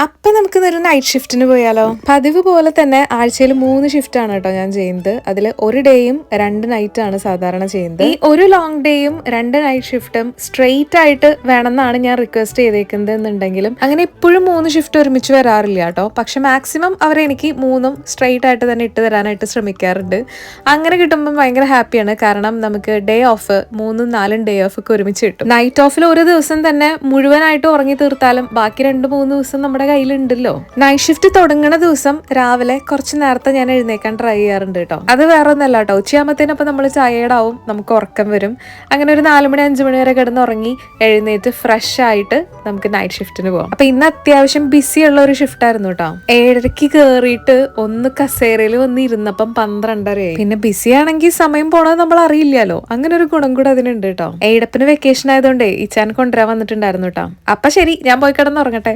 അപ്പൊ നമുക്ക് ഒരു നൈറ്റ് ഷിഫ്റ്റിന് പോയാലോ? പതിവ് പോലെ തന്നെ ആഴ്ചയിൽ 3 ഷിഫ്റ്റ് ആണ് കേട്ടോ ഞാൻ ചെയ്യുന്നത്. അതിൽ ഒരു ഡേയും 2 നൈറ്റ് ആണ് സാധാരണ ചെയ്യുന്നത്. ഈ ഒരു ലോങ് ഡേയും 2 നൈറ്റ് ഷിഫ്റ്റും സ്ട്രെയിറ്റ് ആയിട്ട് വേണമെന്നാണ് ഞാൻ റിക്വസ്റ്റ് ചെയ്തേക്കുന്നത് എന്നുണ്ടെങ്കിലും അങ്ങനെ ഇപ്പോഴും 3 ഷിഫ്റ്റ് ഒരുമിച്ച് വരാറില്ല കേട്ടോ. പക്ഷെ മാക്സിമം അവരെനിക്ക് 3ഉം സ്ട്രെയിറ്റ് ആയിട്ട് തന്നെ ഇട്ട് തരാനായിട്ട് ശ്രമിക്കാറുണ്ട്. അങ്ങനെ കിട്ടുമ്പോൾ ഭയങ്കര ഹാപ്പിയാണ്. കാരണം നമുക്ക് ഡേ ഓഫ് 3ഉം 4ഉം ഡേ ഓഫ് ഒക്കെ ഒരുമിച്ച് കിട്ടും. നൈറ്റ് ഓഫിൽ ഒരു ദിവസം തന്നെ മുഴുവനായിട്ട് ഉറങ്ങി തീർത്താലും ബാക്കി 2-3 ദിവസം നമ്മുടെ കയ്യിലുണ്ടല്ലോ. നൈറ്റ് ഷിഫ്റ്റ് തുടങ്ങുന്ന ദിവസം രാവിലെ കുറച്ച് നേരത്തെ ഞാൻ എഴുന്നേക്കാൻ ട്രൈ ചെയ്യാറുണ്ട് കേട്ടോ. അത് വേറെ ഒന്നല്ല കേട്ടോ, ഉച്ചയാകുമ്പത്തേനപ്പം നമ്മൾ ടയേർഡാവും, നമുക്ക് ഉറക്കം വരും. അങ്ങനെ ഒരു 4 മണി 5 മണി വരെ കിടന്ന് ഉറങ്ങി എഴുന്നേറ്റ് ഫ്രഷ് ആയിട്ട് നമുക്ക് നൈറ്റ് ഷിഫ്റ്റിന് പോകാം. അപ്പൊ ഇന്ന് അത്യാവശ്യം ബിസി ഉള്ള ഒരു ഷിഫ്റ്റ് ആയിരുന്നു കേട്ടോ. 7:30 കയറിയിട്ട് ഒന്ന് കസേരയിൽ വന്ന് ഇരുന്നപ്പം 12:30 ആയി. പിന്നെ ബിസി ആണെങ്കിൽ സമയം പോണത് നമ്മൾ അറിയില്ലല്ലോ. അങ്ങനെ ഒരു ഗുണം കൂടെ അതിനുണ്ട് കേട്ടോ. എയ്ഡപ്പിന് വെക്കേഷൻ ആയതുകൊണ്ടേ ഇച്ചാൻ കൊണ്ടുവരാൻ വന്നിട്ടുണ്ടായിരുന്നു കേട്ടോ. അപ്പൊ ശരി, ഞാൻ പോയി കിടന്ന് ഉറങ്ങട്ടെ.